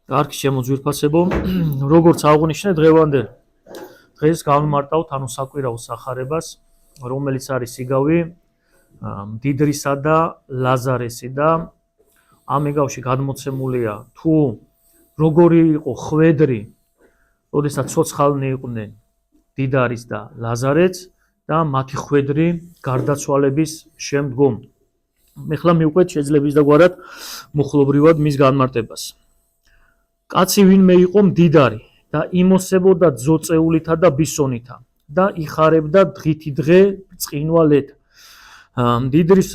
კარგი შემოძვირფასებო, როგორც აღვნიშნე დღევანდელ დღეს გავიმარტავთ ანუ საკვირაო სახარებას, რომელიც არის იგავი მდიდრისა და ლაზარესი და ამ იგავში გადმოცემულია თუ როგორი იყო ხვედრი, როდესაც ცოცხალნი იყვნენ მდიდარის და ლაზარეც და მათი ხვედრი გარდაცვალების შემდგომ. ეხლა მივყვეთ შეძლებს დაგვარად მუხლობრივად მის განმარტებას. კაცი ვინმე იყო მდიდარი და იმოსებოდა ძოწეულითა და ბისონითა და იხარებდა დღითი დღე ბრწყინვალედ. მდიდრის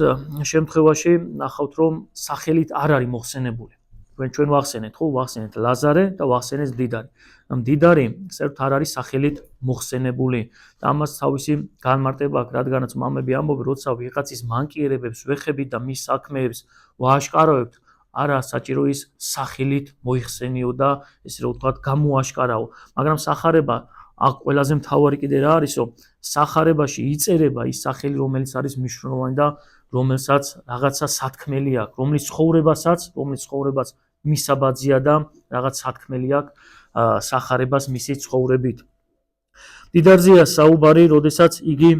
შემთხვევაში ნახავთ რომ სახელით არ არის მოხსენებული. ჩვენ ვახსენეთ, ხო, ვახსენეთ ლაზარე და ვახსენეთ მდიდარი. მდიდარი საერთოდ არ არის სახელით მოხსენებული და ამას თავისი განმარტება აქვს, რადგანაც მამები ამბობენ, როცა ვიღაცის მანკიერებებს ვეხებით და მის საქმეებს ვააშკარავებთ, არა საჭირო ის სახელით მოიხსენიო და ესე რომ ვთქვათ გამოაშკარაო, მაგრამ სახარება აქ ყველაზე მთავარი კიდე რა არის, რომ სახარებაში იწერება ის სახელი, რომელიც არის მნიშვნელოვანი და რომელსაც რაღაცა სათქმელი აქვს, რომლის ცხოვრებაც მისაბაძია და რაღაც სათქმელი აქვს სახარებას მისი ცხოვრებით. მდიდარზეა საუბარი, როდესაც იგი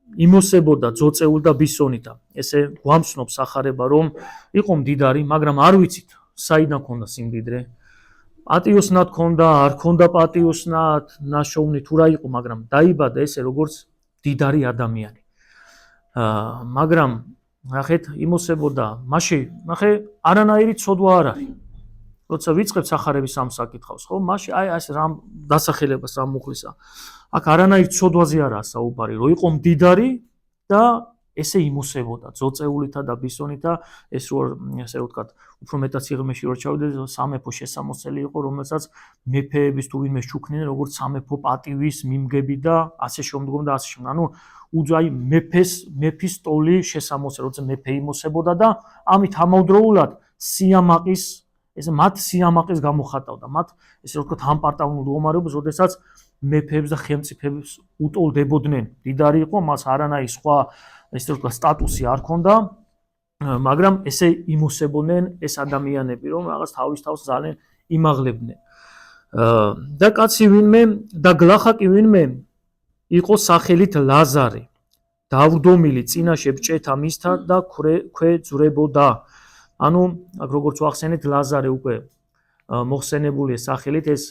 იმოსებოდა ძოწეულ და ბისონითა. ესე გვამცნობს სახარება, რომ იყო მდიდარი, მაგრამ არ ვიცით, საიდან ქონდა სიმდიდრე. პატიოსნად ქონდა, არ ქონდა პატიოსნად, ნაშოვნი თუ რა იყო, მაგრამ დაიბადა ესე როგორც მდიდარი ადამიანი. მაგრამ ნახეთ, იმოსებოდა, მაშინ, ნახე, არანაირი ცოდვა არ არის. როცა ვიწყებთ სახარების ამ საკითხავს, ხო, მაშინ აი ეს რამ დასახელებას რამ მუხლისა. აქ არანაირ ცოდვაზე არაა საუბარი, რომ იყო მდიდარი და ესე იმოსებოდა ძოწეულითა და ბისონითა, ეს რო ასე ვთქვათ, უფრო მეტად სიღრმეში რო ჩავიდეთ, სამეფო შესამოსელი იყო, რომელსაც მეფეების თუ ვინმე შუქნენ, როგორც სამეფო პატივის მიმგები და ასე შემდგომ და ასე შემდგომ. ანუ უძაი მეფის ტოლი შესამოსელი, როცა მეფე იმოსებოდა და ამით ამავდროულად სიამაყის ეს მათ სიამაყეს გამოხატავდა, მათ ესე ვთქვათ ამპარტავნულ მდგომარეობას, როდესაც მეფეებს და ხელმწიფეებს უტოლდებოდნენ. მდიდარი იყო, მას არანაირი სხვა ესე ვთქვათ სტატუსი არ ჰქონდა, მაგრამ ესე იმოსებოდნენ ეს ადამიანები, რომ რაღაც თავის თავს ძალიან იმაღლებდნენ. და კაცი ვინმე და გლახაკი ვინმე იყო სახელით ლაზარე, დავრდომილი წინაშე ბჭეთა მისთა და ქვეძვრებოდა. ანუ აქ როგორც ვახსენეთ, ლაზარე უკვე მოხსენებულია სახელით, ეს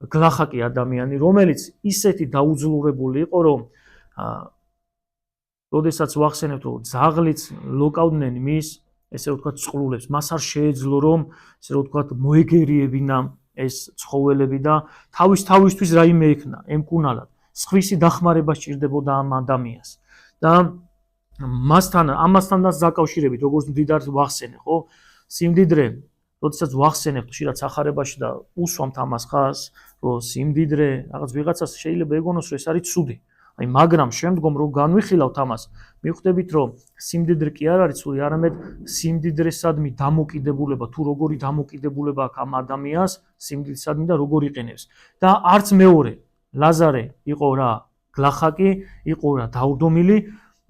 გლახაკი ადამიანი, რომელიც ისეთი დაუძლურებული იყო, რომ როდესაც ვახსენებთ, რომ ძაღლიც ლოკავდნენ მის, ესე ვთქვათ, წყლულებს, მას არ შეეძლო, რომ ესე ვთქვათ, მოეგერიებინა ეს ცხოველები და თავისთვის რაიმე ექნა, ემკუნალად. სხვისი დახმარება სჭირდებოდა ამ ადამიანს. და ამასთანაც დაკავშირებით, როგორც მდიდარს ვახსენე, ხო? სიმდიდრე, როდესაც ვახსენებთ ხშირად სახარებაში და უსვამთ ამას ხას, რომ სიმდიდრე, რაღაც ვიღაცას შეიძლება ეგონოს, რომ ეს არის ცუდი. აი, მაგრამ შემდგომ რომ განვიხილავთ ამას, მივხვდებით, რომ სიმდიდრე კი არ არის ცუდი, არამედ სიმდიდრესადმი დამოკიდებულება, თუ როგორი დამოკიდებულება აქვს ამ ადამიანს, სიმდიდრესადმი და როგორ იყენებს. და არც მეორე, ლაზარე იყო რა გლახაკი, იყო რა დავრდომილი,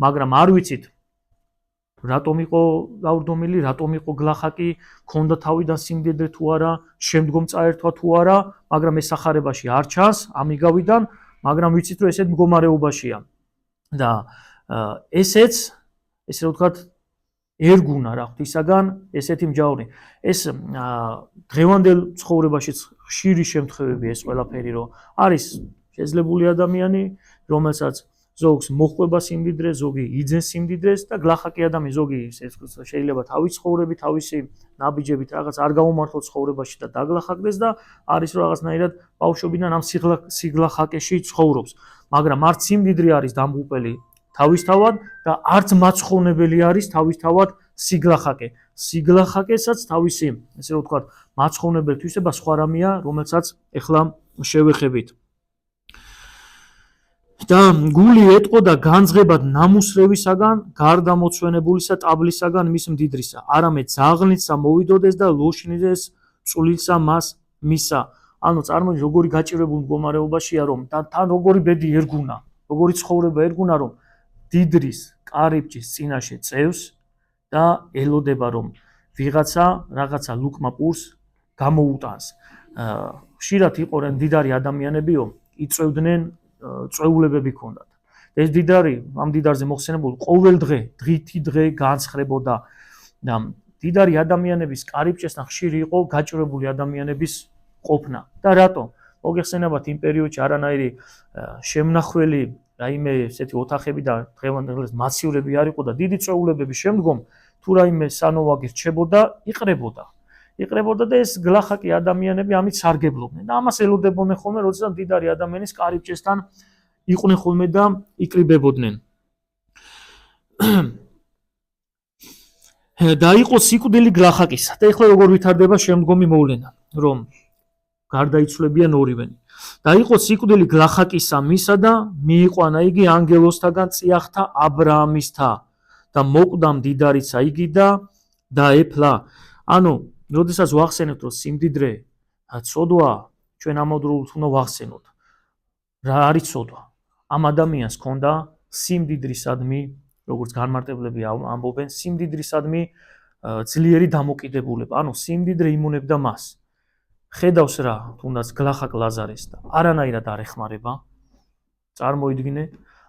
მაგრამ არ ვიცით რატომ იყო დავრდომილი, რატომ იყო გლახაკი, ქონდა თავიდან სიმდიდრე თუ არა, შემდგომ წაერთვა თუ არა, მაგრამ ეს სახარებაში არ ჩანს ამიგავიდან, მაგრამ ვიცით რომ ესეთ მდგომარეობაშია. და ესეც, ესე ვთქვათ, ერგუნა რა ღვთისაგან ესეთი მსჯავრი. ეს დღევანდელ ცხოვრებაშიც ხშირი შემთხვევები ეს ყველაფერი, რომ არის შეძლებული ადამიანი, რომელსაც ზოგს მოხვება სიმდიდრე, ზოგი იძენს სიმდიდრეს და გლახაკი ადამიანი ზოგი შეიძლება თავის ცხოვრებით, თავისი ნაბიჯებით რაღაც არ გამომართოს ცხოვრებაში და დაგლახაკდეს და არის რომ რაღაცნაირად ბავშვობიდან ამ სიგლახაკეში ცხოვრობს. მაგრამ არც სიმდიდრე არის დამღუპელი თავისთავად და არც მაცხოვნებელი არის თავისთავად სიგლახაკე. სიგლახაკესაც თავისი, ესე ვთქვათ, მაცხოვნებელი თვისება სხვა რამეა, რომელსაც ეხლა შევეხებით. და გული ეტყოდა განძღებად ნამუსრევისაგან, გარდამოცვენებულისა ტაბლისაგან მის მდიდრისა, არამედ ძაღლისა მოვიდოდეს და ლოშნიდეს წვლილსა მას მისა. ანუ წარმოიდგინეთ, როგორი გაჭირებული მდგომარეობაშია, რომ თან როგორი ბედი ერგუნა, როგორი ცხოვრება ერგუნა, რომ მდიდრის კარიბჭის წინაშე წევს და ელოდება, რომ ვიღაცა რაღაცა ლუკმა პურს გამოუტანს. ხშირად იყვნენ მდიდარი ადამიანებიო, იწვევდნენ წვეულებები ჰქონდათ. ეს მდიდარი ამ მდიდარზე მოხსენებული ყოველ დღითი დღე განსხრებოდა და მდიდარი ადამიანების კარიბჭესთან ხშირი იყო გაჭირვებული ადამიანების ყოფნა. და რატომ? მოგეხსენებათ იმ პერიოდში არანაირი შემნახველი რაიმე ესეთი ოთახები და დღევანდელ მასივრები არ იყო და დიდი წვეულებების შემდგომ თუ რაიმე სანოვაგი რჩებოდა, იყრებოდა და ეს გლახაკი ადამიანები ამით სარგებლობდნენ და ამას ელოდებოდნენ ხოლმე, როდესაც მდიდარი ადამიანის კარიბჭესთან იყვნენ ხოლმე და იკრიბებოდნენ. და იყო სიკვდილი გლახაკისა. და ეხლა როგორ ვითარდება შემდგომი მოვლენა, რომ გარდაიცვლებიან ორივენი. და იყო სიკვდილი გლახაკისა მისა და მიიყვანა იგი ანგელოსთაგან წიახთა აბრაამისთა და მოკვდა მდიდარიცა იგი და დაეფლა. ანუ, როდესაც ვახსენებთ, რომ სიმდიდრე ცოდვა, ჩვენ ამავდროულად უნდა ვახსენოთ. რა არის ცოდვა? ამ ადამიანს ჰქონდა სიმდიდრისადმი, როგორც განმარტებლები ამბობენ, სიმდიდრისადმი ძლიერი დამოკიდებულება. ანუ სიმდიდრე იმუნებდა მას. ხედავს რა, თუნდაც გლახაკ ლაზარეს და არანაირად არ ეხმარება. წარმოიდგინე,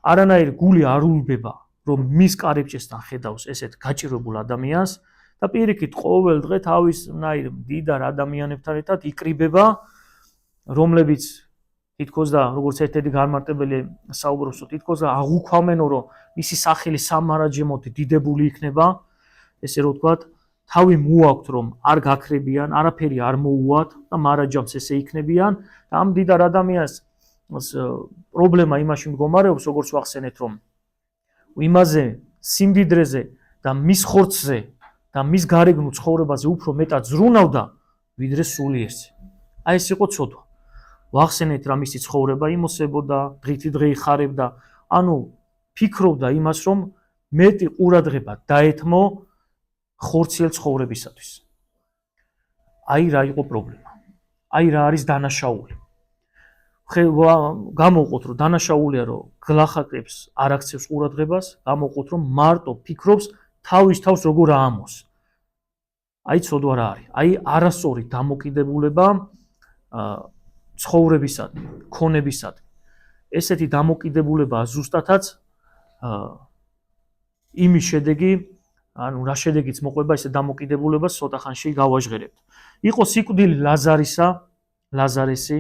არანაირ გული არ ულბება, რომ მის კარიბჭესთან ხედავს ესეთ გაჭირვებულ ადამიანს და პირიქით ყოველ დღე თავისნაირ მდიდარ ადამიანებთან ერთად იკრიბება, რომლებიც თითქოს და როგორც ერთ-ერთი განმარტებელი საუბრობს, თითქოს და აღუქვამენო, რომ მისი სახელი სამარაჯემოთ დიდებული იქნება, ესე რომ ვთქვათ, თავი მოაქვთ, რომ არ გაქრებიან, არაფერი არ მოუვათ და მარაჯამს ესე იქნებიან და ამ დიდარ ადამიანს პრობლემა იმაში მდგომარეობს, როგორც ვახსენეთ, რომ იმაზე სიმდიდრეზე და მის ხორცზე და მის გარეგნულ ცხოვრებაზე უფრო მეტად ზრუნავდა, ვიდრე სულიერზე. აი ეს იყო ცოდვა. ვახსენეთ რა მისი ცხოვრება იმოსებოდა, დღითი დღე იხარებდა, ანუ ფიქრობდა იმას, რომ მეტი ყურადღება დაეთმო ხორციელ ცხოვრებისათვის. აი რა იყო პრობლემა. აი რა არის დანაშაული. გამოვყოთ, რომ დანაშაულია, რომ გლახაკებს არ აქცევს ყურადღებას, გამოვყოთ, რომ მარტო ფიქრობს თავის თავს როგორ აამოს. აი ცოდვა რა არის? აი არასწორი დამოკიდებულება ცხოვრებისადმი, ქონებისადმი. ესეთი დამოკიდებულება ზუსტათაც იმის შედეგი, ანუ რა შედეგიც მოყვება ესე დამოკიდებულებას ცოტა ხანში გავაჟღერებთ. იყო სიკვდილი ლაზარესი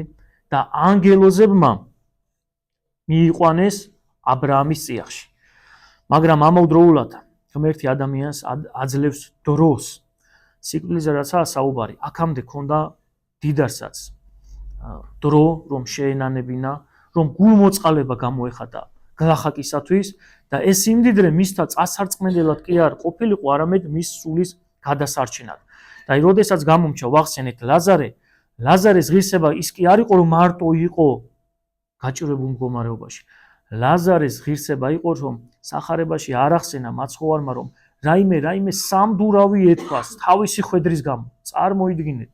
და ანგელოზებმა მიიყვანეს აბრაამის წიაღში. მაგრამ ამავდროულად ღმერთი ადამიანს აძლევს დროს. სიკვდილზე რაცაა საუბარი, აქამდე ქონდა დიდარსაც დრო, რომ შეენანებინა, რომ გულმოწყალება გამოეხატა გლახაკისათვის და ეს სიმდიდრე მისთა წასარწმენდელად კი არ ყოფილიყო, არამედ მის სულის გადასარჩენად. და როდესაც გამომჩა ვახსენეთ ლაზარეს ღირსება ის კი არ იყო, რომ მარტო იყო გაჭირვებულ მდგომარეობაში. ლაზარეს ღირსება იყო, რომ სახარებაში არ ახსენა მაცხოვარმა, რომ რაიმე სამდურავი ეთქვას თავისი ხვედრის გამო. წარმოიდგინეთ.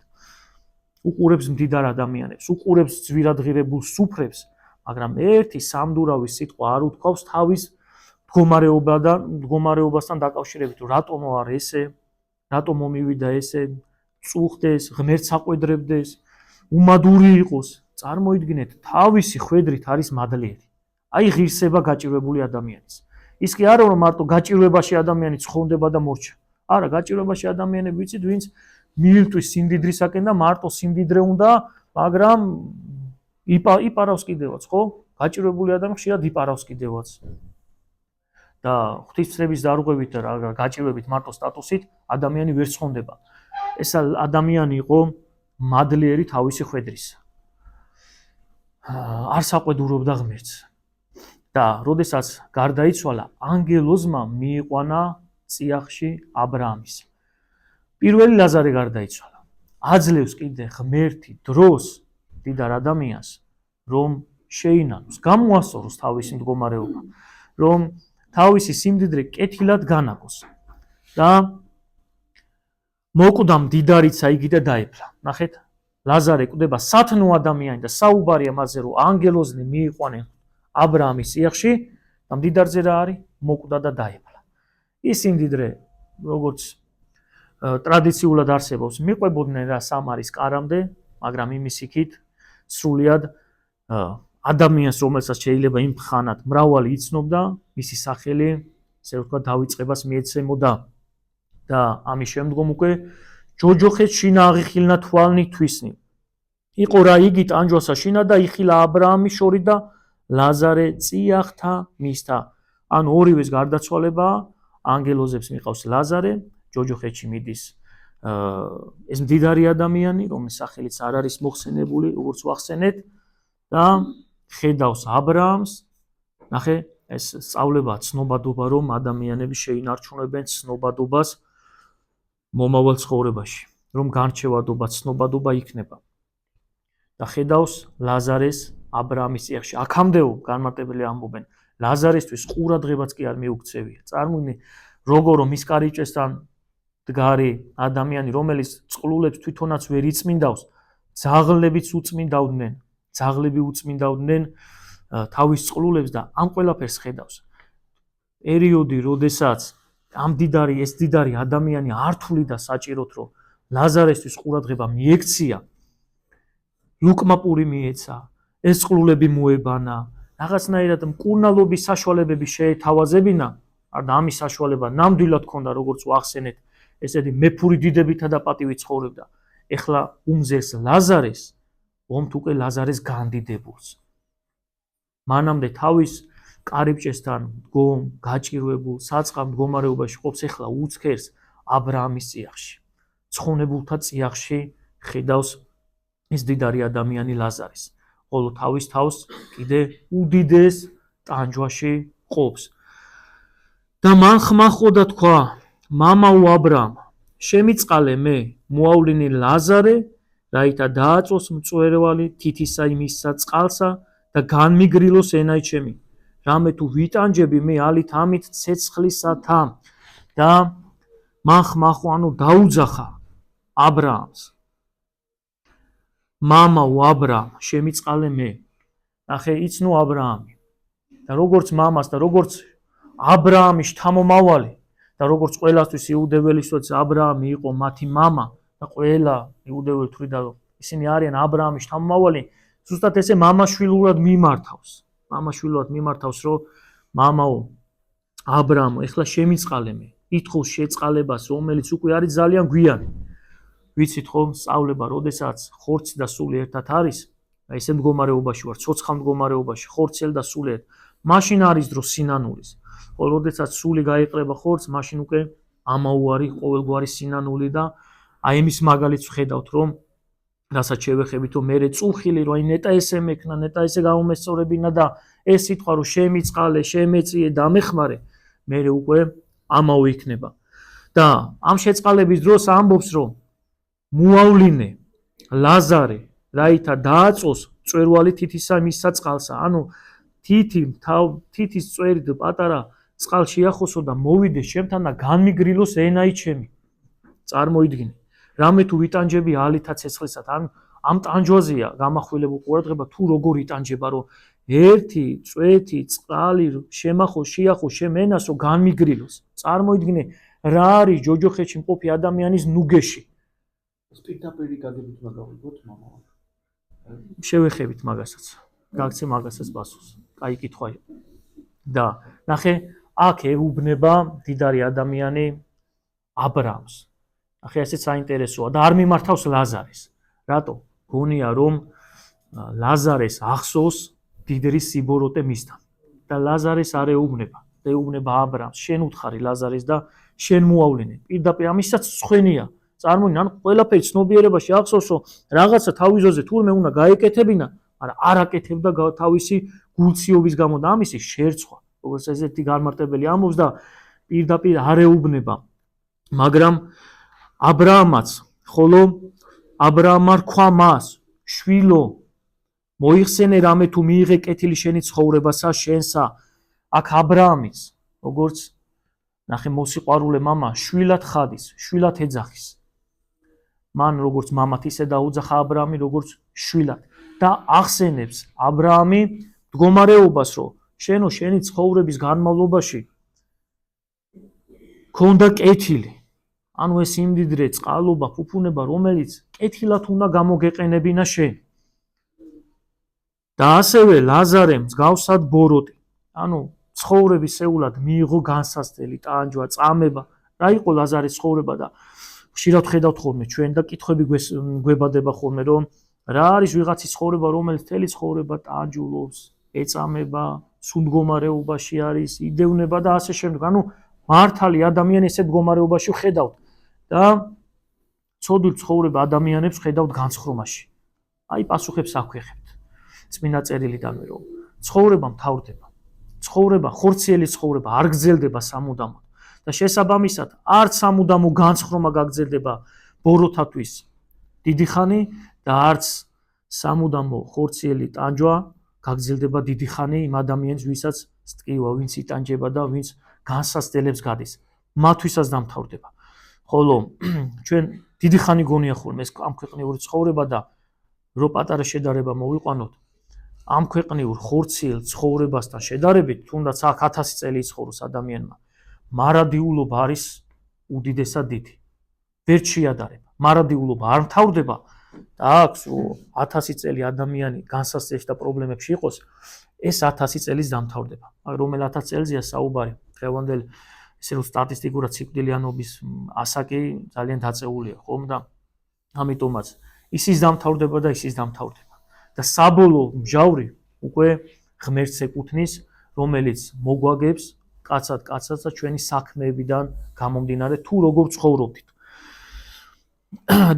უყურებს მდიდარ ადამიანებს, უყურებს ძვირადღირებულ სუფრებს, მაგრამ ერთი სამდურავის სიტყვა არ უთქვავს თავის მდგომარეობასთან დაკავშირებით, რატომ არ ესე, რატომ მომივიდა ესე, წუხდეს, ღმერთს აყვედრებდეს, უმადური იყოს. წარმოიდგინეთ, თავისი ხვედრით არის მადლიერი. აი ღირსება გაჭირვებული ადამიანის. ის კი არა, რომ მარტო გაჭირვებაში ადამიანი ცხონდება და მორჩა. არა, გაჭირვებაში ადამიანები ვიცით, ვინც მიირთვის სიმდიდრისაკენ და მარტო სიმდიდრე უნდა, მაგრამ იპარავს კიდევაც, ხო? გაჭირვებული ადამიანი ხშირად იპარავს კიდევაც. და ღვთისმსწრების დარღვევით და გაჭირვებით მარტო სტატუსით ადამიანი ვერ ცხონდება. ეს ადამიანი იყო მადლიერი თავისი ხვედრისა. არ საყვედურობდა ღმერთს. და როდესაც გარდაიცვალა, ანგელოზმა მიიყვანა წიაღში აბრაამის. პირველი ლაზარე გარდაიცვალა. აძლევს კიდე ღმერთი დროს დიდარ ადამიანს, რომ შეინანოს, გამოასწოროს თავისი მდგომარეობა, რომ თავისი სიმდიდრე კეთილად განაგოს. და მოკვდა მდიდარიცა იგი და დაეფლა. ნახეთ, ლაზარე კვდება სათნო ადამიანი და საუბარია მასზე, რომ ანგელოზნი მიიყვანენ აბრაამის წიაღში და მდიდარზე რა არის? მოკვდა და დაეფლა. ის სიმდიდრე, როგორც ტრადიციულად არსებობს, მიყვებოდნენ რა სამარის კარამდე, მაგრამ იმის იქით სრულიად ადამიანს, რომელსაც შეიძლება იმ ხანად მრავალი იცნობდა, მისი სახელი, ესე ვთქვათ, დავიწყებას მიეცემოდა და ამის შემდგომ უკვე ჯოჯოხეთ შინა აღიხილნა თვალნი თვისნი. იყო რა იგი ტანჯვასა შინა და იხილა აბრაამის შორი და ლაზარე წიახთა მისთა. ანუ ორივეს გარდაცვალება, ანგელოზებს მიყავს ლაზარე, ჯოჯოხეთში მიდის ეს მდიდარი ადამიანი, რომლის სახელიც არ არის მოხსენებული, როგორც ვახსენეთ და ხედავს აბრაამს. ნახე, ეს სწავლებაა ცნობადობა, რომ ადამიანები შეინარჩუნებენ ცნობადობას მომავალ ცხოვრებაში, რომ განრჩევადობა, ცნობადობა იქნება. და ხედავს ლაზარეს აბრაამის წიაღში. აქამდეო განმარტებელი ამბობენ, ლაზარესთვის ყურადღებაც კი არ მიუქცევია. წარმოიდგინე, როგორ რომ მის კარიბჭესთან დგარი ადამიანი, რომელიც წყლულებს თვითონაც ვერ იწმინდავს, ძაღლებიც უწმინდავდნენ, ძაღლები უწმინდავდნენ თავის წყლულებს და ამ ყველაფერს ხედავს. პერიოდი, როდესაც ამ ეს დიდარი ადამიანი ართული და საჭიროთ, რომ ლაზარესთვის ყურადღება მიექცია, ლუკმა პური მიეცა, ეს წყლულები მოებანა, რაღაცნაირად მკურნალობის საშუალებები შეეთავაზებინა, და ამის საშუალება ნამდვილად ჰქონდა, როგორც ვახსენეთ, ესეთი მეფური დიდებითა და პატივით ცხოვრობდა. ეხლა უმზეს ლაზარეს, ომთ უკვე ლაზარეს განდიდებულს. მანამდე თავის კარიბჭესთან დგომ, გაჭირვებულ, საწყამ მდგომარეობაში ყოფს, ეხლა უცქერს აბრაამის წიაღში. ცხონებულთა წიაღში ხედავს ეს დიდარი ადამიანი ლაზარეს, ხოლო თავის თავს კიდე უდიდეს ტანჯვაში ყოფს. და მან ხმახო და თქვა, მამაო აბრაამ, შემიწყალე მე მოავლინე ლაზარე, რაითა დააწოს მწვერვალი თითისა იმისა წყალსა და განმიგრილოს ენაი ჩემი. რამე თუ ვიტანჯები მე ალით ამით ცეცხლისათა. და მან ხმახო, ანუ დაუძახა აბრაამს. მამაო აბრაამ, შემიწყალე მე. ნახე, იცნო აბრაამი. და როგორც მამას და როგორც აბრაამის შთამომავალი და როგორც ყველასთვის იუდეველისთვის აბრაამი იყო მათი მამა და ყველა იუდეველი თვლიდა, რომ ისინი არიან აბრაამის შთამომავალი, ზუსტად ესე მამაშვილურად მიმართავს. მამაშვილურად მიმართავს, რომ მამაო აბრაამო, ეხლა შემიწყალე მე. ითხოვს შეწყალებას, რომელიც უკვე არის ძალიან გვიანი. ვიცით ხო, სწავლება, როდესაც ხორცი და სული ერთად არის, და ესე მდგომარეობაში ვარ, ცოცხალ მდგომარეობაში, ხორცელ და სული ერთ, მაშინ არის დრო სინანულის. ხოლო როდესაც სული გაიყრება ხორცს, მაშინ უკვე ამაუარი ყოველგვარი სინანული და აი იმის მაგალითს ვხედავთ, რომ რასაც შევეხებით, რომ მე წუხილი, რომ აი ნეტა ესე მექნა, ნეტა ესე გამომესწორებინა და ეს სიტყვა, რომ შემიწყალე, შემეწიე და მეხმარე, მე უკვე ამაო იქნება. და ამ შეწყალების დროს ამბობს, რომ მოავლინე ლაზარე, რაითა დააწოს მწვერვალი თითისა მისსა წყალსა. ანუ თითის წვერით პატარა წყალ შეახოსო და მოვიდეს ჩემთან და განმიგრილოს ენაი ჩემი. წარმოიდგინე, რამე თუ ვიტანჯები ალითა ცეცხლისათ, ამ ტანჯვაზეა გამახვილებულ ყურადღება, თუ როგორ იტანჯება, რომ ერთი წვეთი წყალი შეახოს შემენას, რომ განმიგრილოს. წარმოიდგინე, რა არის ჯოჯოხეთში მყოფი ადამიანის ნუგეში. პირდაპირი გაგებით უნდა გავიგოთ, მამა. შევეხებით მაგასაც. გაგცე მაგასაც პასუხს. კაი კითხვა. და ნახე, აქ ეუბნება დიდარი ადამიანი აბრაამს. ნახე, ესეც საინტერესოა და არ მიმართავს ლაზარეს. რატო? გონია, რომ ლაზარეს ახსოვს დიდრი სიბოროტე მისთან. და ლაზარეს არ ეუბნება. და ეუბნება აბრაამს, შენ უთხარი ლაზარეს და შენ მოავლინე. პირდაპირ ამისაც ცხენია. წარმოიდგინე, ან ყველაფერი ცნობიერებაში ახსოვს, რომ რაღაცა თავის ძოზე თურმე უნდა გაეკეთებინა, მაგრამ არ აკეთებდა თავისი გულციობის გამო და ამისი შერცხვა, როგორც ესეთი განმარტებელი ამბობს და პირდაპირ არ ეუბნება. მაგრამ აბრაამაც, ხოლო აბრაამმა რქვა მას, შვილო, მოიხსენე რამე თუ მიიღე კეთილი შენი ცხოვრებასა შენსა. აქ აბრაამის, როგორც ნახე მოსიყვარულე მამა, შვილად ხადის, შვილად ეძახის. მან როგორც მამათ ისე დაუძახა აბრაამი, როგორც შვილად და ახსენებს აბრაამი მდგომარეობას, რომ შენი ცხოვრების განმავლობაში ქონდა კეთილი. ანუ ეს იმდიდრე წყალობა, ფუფუნება, რომელიც კეთილად უნდა გამოგეყენებინა შენ. და ასევე ლაზარე მსგავსად ბოროტი. ანუ ცხოვრებისეულად მიიღო განსასწრელი ტანჯვა, წამება. რა იყო ლაზარის ცხოვრება და ხშირად ხედავთ ხოლმე ჩვენ და კითხვები გვებადება ხოლმე რომ რა არის ვიღაცის ცხოვრება, რომელიც მთელი ცხოვრება ტანჯულობს, ეწამება, სულ მდგომარეობაში არის, იდევნება და ასე შემდეგ. ანუ მართალი ადამიანი ესეთ მდგომარეობაში ხედავთ და ცოდვილ ცხოვრება ადამიანებს ხედავთ განცხრომაში. აი პასუხებს აქვეხებთ. წმინდა წერილიდანვე რომ ცხოვრება მთავრდება. ცხოვრება, ხორციელი ცხოვრება არ გრძელდება სამუდამოდ და შესაბამისად არც სამუდამო განცხრომა გაგრძელდება ბოროტათვის დიდი ხანი და არც სამუდამო ხორციელი ტანჯვა გაგრძელდება დიდი ხანი იმ ადამიანს, ვისაც სტკივა, ვინც იტანჯება და ვინც განსასწრელებს გადის. მათვისაც დამთავრდება. ხოლო ჩვენ დიდი ხანი გონია ხოლმე ეს ამ ქვეყნიური ცხოვრება და რო პატარა შედარება მოვიყვანოთ ამ ქვეყნიურ ხორციელ ცხოვრებასთან შედარებით, თუნდაც აქ 1000 წელი იცხოვროს ადამიანმა, მარადიულობა არის უდიდესად დიდი. ვერ შეადარება. მარადიულობა არ მთავრდება და აქვს 1000 წელი ადამიანი განსასწრებში და პრობლემებში იყოს, ეს 1000 წელის დამთავრდება. რომელ 1000 წელზეა საუბარი? დღევანდელ ესე რომ სტატისტიკურად სიკვდილიანობის ასაკი ძალიან დაწეულია, ხომ და ამიტომაც ისის დამთავრდება და ისის დამთავრდება. და საბოლოო მჟავრი უკვე ღმერთს ეკუთვნის, რომელიც მოგვაგებს კაცად და ჩვენი საქმეებიდან გამომდინარე თუ როგორ ცხოვრობდით.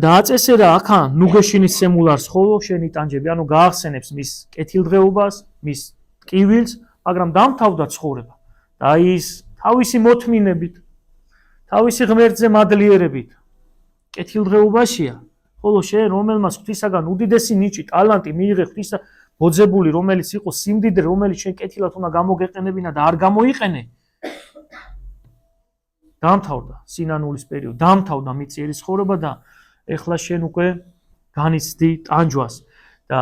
და აწესერა აქა ნუგეშინის სემულარს ხოლო შენ იტანჯები, ანუ გაახსენებს მის კეთილდღეობას, მის ტკივილს, მაგრამ დამთავრდა ცხოვრება. და ის თავისი მოთმინებით, თავისი ღმერთზე მადლიერებით კეთილდღეობაშია. ხოლო შენ რომელმაც ღვთისაგან უდიდესი ნიჭი, ტალანტი მიიღე ღვთისა ბოძებული, რომელიც იყო სიმდიდრე, რომელიც შენ კეთილად უნდა გამოგეყენებინა და არ გამოიყენე. დამთავრდა სინანულის პერიოდი, დამთავრდა მიწიერი ცხოვრება და ეხლა შენ უკვე განიცდი ტანჯვას და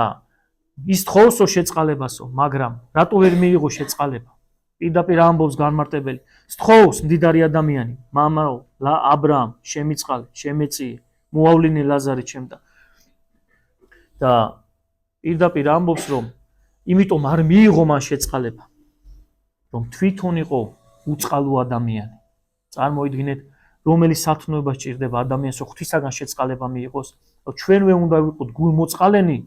ის თხოვსო შეწყალებასო, მაგრამ რატო ვერ მიიღო შეწყალება? პირდაპირ ამბობს განმარტებელი. სთხოვს მდიდარი ადამიანი, მამაო, აბრაამ, შემიწყალე, შემეწიე, მოავლინე ლაზარე ჩემთან. და პირდაპირ ამბობს რომ იმიტომ არ მიიღო მან შეწყალება, რომ თვითონ იყო უწყალო ადამიანი. წარმოიდგინეთ, რომელი სათნოება სჭირდება ადამიანს, რომ ღვთისაგან შეწყალება მიიღოს. ჩვენვე უნდა ვიყოთ გულმოწყალენი,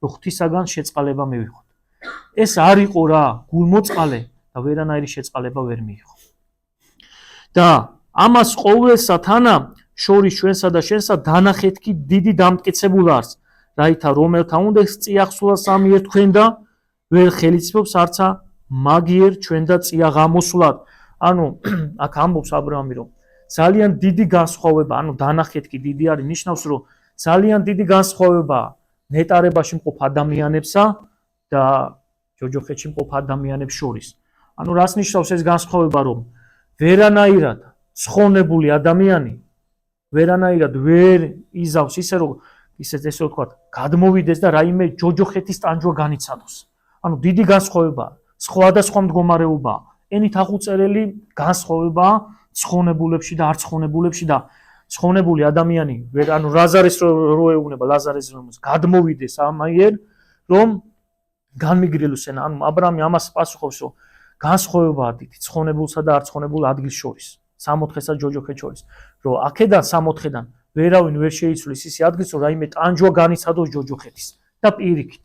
რომ ღვთისაგან შეწყალება მივიღოთ. ეს არ იყო რა, გულმოწყალე და ვერანაირი შეწყალება ვერ მიიღო. და ამას ყოველსა თანა შორის ჩვენსა და შენსა დანახეთ კი დიდი დამტკიცებულ არს, რაითა რომელთა უნდა წიახსულა სამიერ თქვენ და ვერ ხელისფობს არცა მაგიერ ჩვენ და წია გამოსვლად. ანუ აქ ამბობს აბრაამი რომ ძალიან დიდი განსხვავება, ანუ დანახეთ კი დიდი არის, ნიშნავს რომ ძალიან დიდი განსხვავება ნეტარებაში მყოფ ადამიანებსა და ჯოჯოხეთში მყოფ ადამიანებს შორის. ანუ რას ნიშნავს ეს განსხვავება, რომ ვერანაირად ცხონებული ადამიანი ვერანაირად ვერ იზავს ისე რომ ესე ვთქვათ, გადმოვიდეს და რაიმე ჯოჯოხეთის ტანჯვა განიცადოს. ანუ დიდი განსხვავება, სხვადასხვა მდგომარეობა, ენით აღუწერელი განსხვავება ცხონებულებში და არ ცხონებულებში და ცხონებული ადამიანი ანუ ლაზარეს რო ეუბნება, ლაზარეს რომ გადმოვიდეს ამაიერ, რომ განმიგრილოს ენა. ანუ აბრაამი ამას პასუხობს, რომ განსხვავებაა დიდი ცხონებულსა და არ ცხონებულ ადგილს შორის, 60-სა ჯოჯოხეთს შორის, რომ აქედან 60-დან ვერავინ ვერ შეიცვლის ისე ადგილს, რომ რაიმე ტანჯვა განიცადოს ჯოჯოხეთის და პირიქით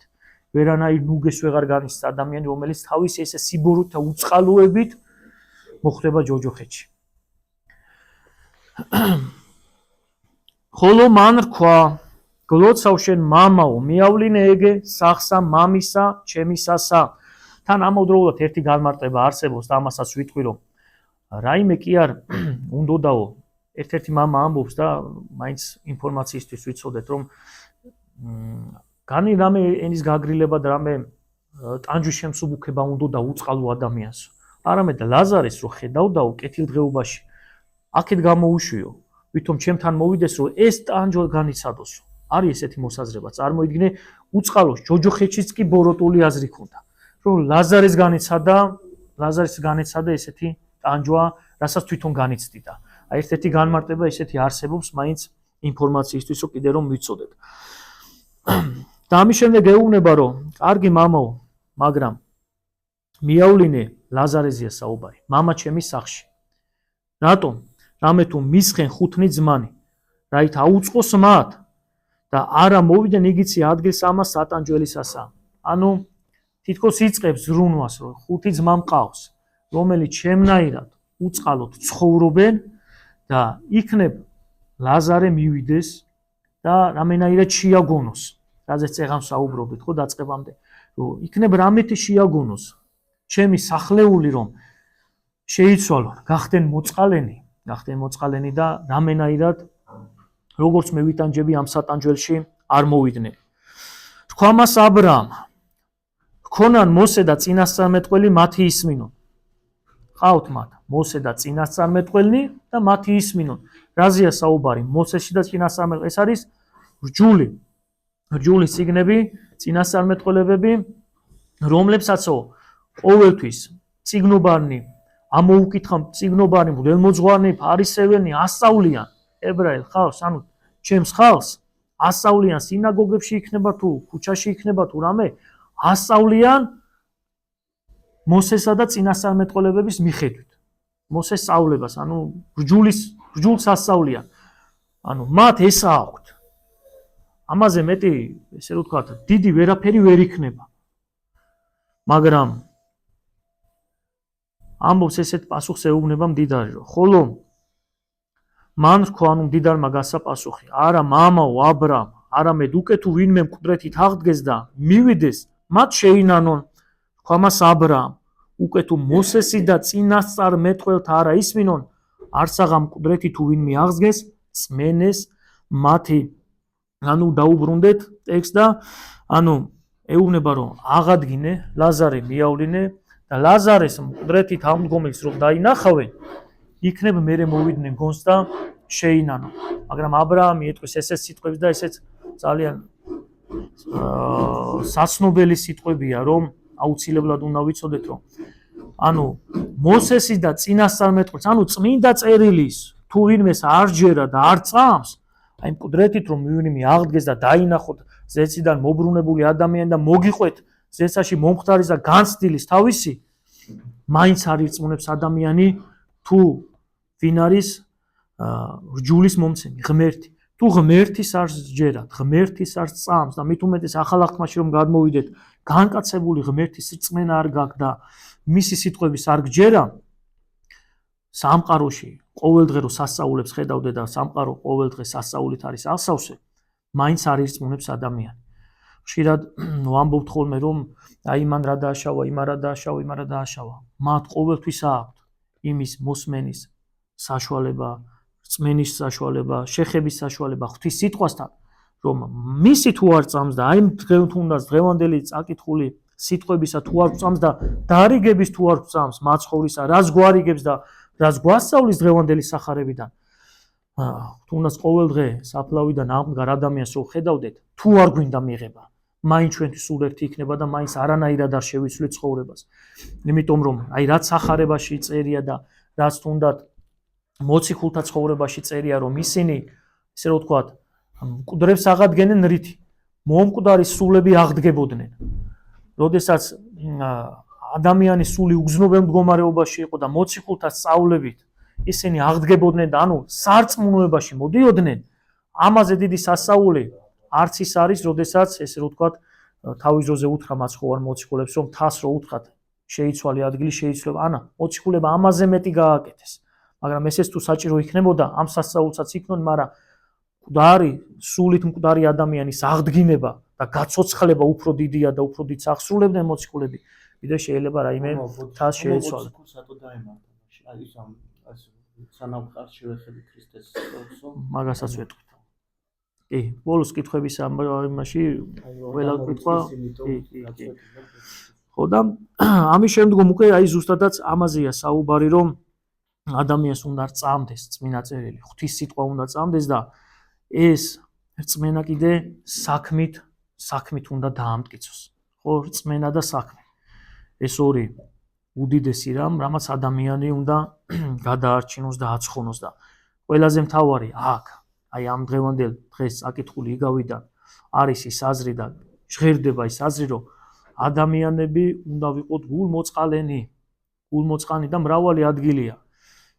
ვერანაირ ნუგეს ვეღარ განიცდა ადამიანი, რომელიც თავისი ესე სიბორით და უწყალოებით მოხვდება ჯოჯოხეთში. ხოლო მან რქვა, გლოცავ შენ მამაო, მიავლინე ეგე სახსა მამისა ჩემისასა. თან ამავდროულად ერთი განმარტება არსებობს და ამასაც ვიტყვი, რომ რაიმე კი არ უნდოდაო, ერთ-ერთი მამა ამბობს და მაინც ინფორმაციისთვის ვიცოდეთ, რომ განი რამე ენის გაგრილება და რამე ტანჯვის შემსუბუქება უნდოდა უწყალო ადამიანს. არამედ ლაზარეს რო ხედავდაო კეთილდღეობაში, აქეთ გამოუშვიო, ვითომ ჩემთან მოვიდეს, რომ ეს ტანჯვა განიცადოსო. არის ესეთი მოსაზრება, წარმოიდგინე, უწყალოს ჯოჯოხეთშიც კი ბოროტული აზრი ქონდა, რომ ლაზარეს განიცადა ესეთი ტანჯვა, რასაც თვითონ განიცდიდა. აი ერთ-ერთი განმარტება ისეთი არსებობს მაინც ინფორმაციისთვის, რომ კიდე რომ ვიცოდეთ. და ამის შემდეგ ეუბნება, რომ კარგი მამაო, მაგრამ მიავლინე ლაზარეზია საუბარი, მამა ჩემის სახში. რატომ? რამე თუ მისხენ ხუთნი ძმანი, რაით აუწყოს მათ და არა მოვიდნენ იგიცი ადგილს ამას სატანჯველისასა. ანუ თითქოს იწყებს ზრუნვას, რომ ხუთი ძმა მყავს, რომელიც ჩემნაირად უწყალოდ ცხოვრობენ და იქნებ ლაზარე მივიდეს და რამენაირად შეაგონოს. რაზეც წეღან საუბრობთ, ხო, დაწყებამდე, რომ იქნებ რამეთი შეაგონოს ჩემი სახლეული, რომ შეიცვალონ, გახდნენ მოწყალენი და რამენაირად როგორც მე ვიტანჯები ამ სატანჯველში არ მოვიდნენ. თქვა მას ა ブラ ამ ქონან მოსე და წინასწარმეტყველი მათი ისმინონ. ყავთ მათ მოსე და წინასწარმეტყველნი და მათი ისმინონ. რაზეა საუბარი? მოსეში და წინასწარმეტყველში. ეს არის რჯულის წიგნები, წინასწარმეტყველებები, რომლებსაცო ყოველთვის წიგნობარნი, ამოუკითხა წიგნობარნი, მღვდელმოძღვარნი, ფარისევენი ასწავლიან ებრაელ ხალხს, ანუ ჩემს ხალხს ასწავლიან სინაგოგებში იქნება თუ ქუჩაში იქნება თუ რამე, ასწავლიან მოსესა და წინასწარმეტყველების მიხედვით. მოსეს სწავლებას, ანუ რჯულს ასწავლიან. ანუ მათ ესა აქვთ. ამაზე მეტი, ესე რომ ვთქვათ, დიდი ვერაფერი ვერ იქნება. მაგრამ ამბობს ესეთ პასუხს ეუბნება მდიდარი, რომ ხოლო მან თქვა, ანუ მდიდარმა გასცა პასუხი, არა მამაო ა ブラ ამ, არამედ უკვე თუ ვინმე მკვდრეთით აღდგეს და მივიდეს, მათ შეინანონ. თქვა მას ა ブラ ამ, უკვე თუ მოსესი და წინასწარმეტყველთა არა ისმინონ, არც აღარ მკვდრეთი თუ ვინმე აღდგეს, წმენეს მათი. ანუ დაუბრუნდეთ ტექსტს და ანუ ეუბნება, რომ აღადგინე ლაზარე მიავლინე და ლაზარეს მკვდრეთით ამდგომელს რომ დაინახავენ, იქნებ მერე მოვიდნენ გონს და შეინანო. მაგრამ ა ブラ ამი ეტყვის ესეც სიტყვებს და ესეც ძალიან საცნობელი სიტყვებია, რომ აუცილებლად უნდა ვიცოდეთ, რომ ანუ მოსესი და წინასწარმეტყველს, ანუ წმინდა წერილის თუ ვინმეს არ ჯერა და არ წამს, აი მკვდრეთით რომ ვინმე აღდგეს და დაინახოთ ზეციდან მობრუნებული ადამიანი და მოგიყვეთ ზეცაში მომხდარის და განცდილის თავისი, მაინც არ ირწმუნებს ადამიანი თუ ვინ არის რჯულის მომცემი, ღმერთი. თუ ღმერთის არ ჯერათ, ღმერთის არ წამს და მით უმეტეს ახალ აღთქმაში რომ გადმოვიდეთ, განკაცებული ღმერთის რწმენა არ გაქვს და მისი სიტყვების არ გჯერა, სამყაროში ყოველდღე რომ სასწაულებს ხედავდე და სამყარო ყოველდღე სასწაულით არის ასავსე, მაინც არ ირწმუნებს ადამიანი. ხშირად ვამბობთ ხოლმე, რომ აი მან რა დააშავა, იმან რა დააშავა, იმან რა დააშავა. მათ ყოველთვის აქვთ იმის მოსმენის საშუალება, რწმენის საშუალება, შეხების საშუალება ღვთის სიტყვასთან, რომ მისი თუ არ წამს და აი თუნდაც დღევანდელი წაკითხული სიტყვებისა თუ არ წამს და დარიგების თუ არ წამს მაცხოვრისა, რაც გვარიგებს და რაც გვასწავლის დღევანდელი სახარებიდან, თუნდაც ყოველდღე საფლავიდან ამდგარ ადამიანს რო ხედავდეთ, თუ არ გვინდა მიღება, მაინც ჩვენთვის სულ ერთი იქნება და მაინც არანაირად არ შევიცვლით ცხოვრებას. იმიტომ რომ აი რაც სახარებაში წერია და რაც თუნდაც მოციქულთა ცხოვრებაში წერია, რომ ისინი, ესე რომ ვთქვათ, მკვდრებს აღადგენენ რითი, მომკვდარის სულები აღდგებოდნენ. როდესაც ადამიანის სული უგზნობელ მდგომარეობაში იყო და მოციქულთა სწავლებით ისინი აღდგებოდნენ და ანუ სარწმუნოებაში მოდიოდნენ, ამაზე დიდი სასწაული არც ის არის, როდესაც ესე რომ ვთქვათ, თავის დროზე უთხრა მაცხოვარ მოციქულებს, რომ თას რო უთხრათ, შეიცვალე ადგილი, შეიცვლება, ანა, მოციქულება ამაზე მეტი გააკეთეს. მაგრამ ესეც თუ საჭირო იქნებოდა, ამ სასწაულსაც იქნონ, მაგრამ მკვდარი, სულით მკვდარი ადამიანის აღდგინება და გაცოცხლება უფრო დიდია და უფრო დიდ აღსრულებდნენ მოციქულები, ვიდრე შეიძლება რაიმე თას შეეცვალა. მაგასაც ვეტყვით. კი, ბოლოს კითხვების ამაში ყველა კითხვა. კი. ხო და ამის შემდგომ უკვე აი ზუსტადაც ამაზეა საუბარი, რომ ადამიანს უნდა წამდეს წმინდა წერილი, ღვთის სიტყვა უნდა წამდეს და ეს რწმენა კიდე საქმით უნდა დაამტკიცოს. ხო, რწმენა და საქმე. ეს ორი უდიდესი რამ, რამაც ადამიანი უნდა გადაარჩინოს და აცხონოს და ყველაზე მთავარი აქ, აი ამ დღევანდელ დღეს წაკითხული იგავიდან არის ის აზრი და ჟღერდება ის აზრი, რომ ადამიანები უნდა ვიყოთ გულმოწყალენი და მრავალი ადგილია,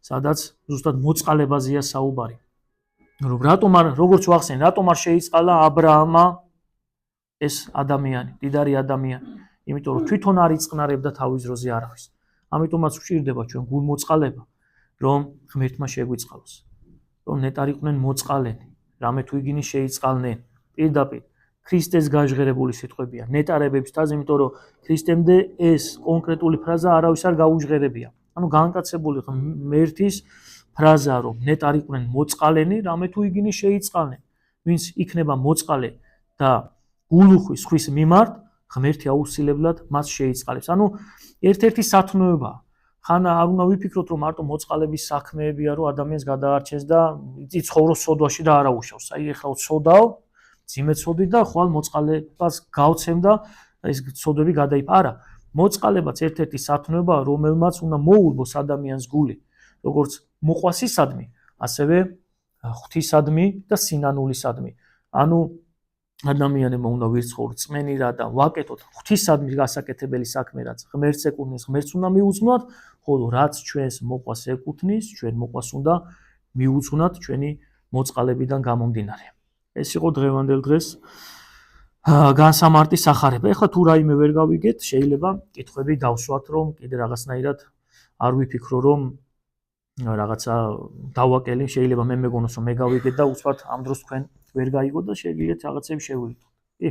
სადაც ზუსტად მოწყალებაზეა საუბარი. რომ როგორც ვახსენე, რატომ არ შეიწყალა აბრაამმა ეს ადამიანი, მდიდარი ადამიანი? იმიტომ რომ თვითონ არ იწყნარებდა თავის დროზე არავის. ამიტომაც გვჭირდება ჩვენ გულმოწყალება, რომ ღმერთმა შეგვიწყალოს. რომ ნეტარიყვნენ მოწყალენი, რამე თუ იგინი შეიწყალნენ. პირდაპირ ქრისტეს გაჟღერებული სიტყვებია, ნეტარებების თაზე, იმიტომ რომ ქრისტემდე ეს კონკრეტული ფრაზა არავის არ გაუჟღერებია. ანუ განკაცებული ღმერთის ფრაზა, რომ ნეტარიყვნენ მოწყალენი, რამე თუ იგინი შეიწყალნენ. ვინც იქნება მოწყალე და გულუხვის ხვის მიმართ, ღმერთი აუცილებლად მას შეიწყალებს. ანუ ერთ-ერთი სათნოებაა. ხან არ უნდა ვიფიქროთ, რომ მარტო მოწყალების საქმეებია, რომ ადამიანს გადაარჩენს და იცხოვროს სოდვაში და არა უშავს. აი ეხლა ვცოდავ, ძიმეცოდი და ხვალ მოწყალებას გავცემ და ეს ცოდვები გადაიფა. არა, მოწყალებაც ერთ-ერთი სათნოებაა, რომელმაც უნდა მოულბოს ადამიანს გული, როგორც მოყვასისადმი, ასევე ღვთისადმი და სინანულისადმი. ანუ ადამიანებმა უნდა ვირცხოთ წმენირად და ვაკეთოთ ღვთისადმი გასაკეთებელი საქმე, რაც ღმერთს ეკუთვნის, ღმერთს უნდა მიუძღვნათ, ხოლო რაც ჩვენს მოყვას ეკუთვნის, ჩვენ მოყვას უნდა მიუძღვნათ ჩვენი მოწყალებიდან გამომდინარე. ეს იყო დღევანდელ დღეს განსამარტი სახარება. ეხლა თუ რაიმე ვერ გავიგეთ, შეიძლება კითხვები დავსვათ, რომ კიდე რაღაცნაირად არ ვიფიქრო, რომ რაღაცა დავაკელი, შეიძლება მე მეგონოს, რომ მე გავიგეთ და უცბად ამ დროს თქვენ ვერ გაიგოთ და შეგიძლიათ რაღაცები შევიდოთ. კი.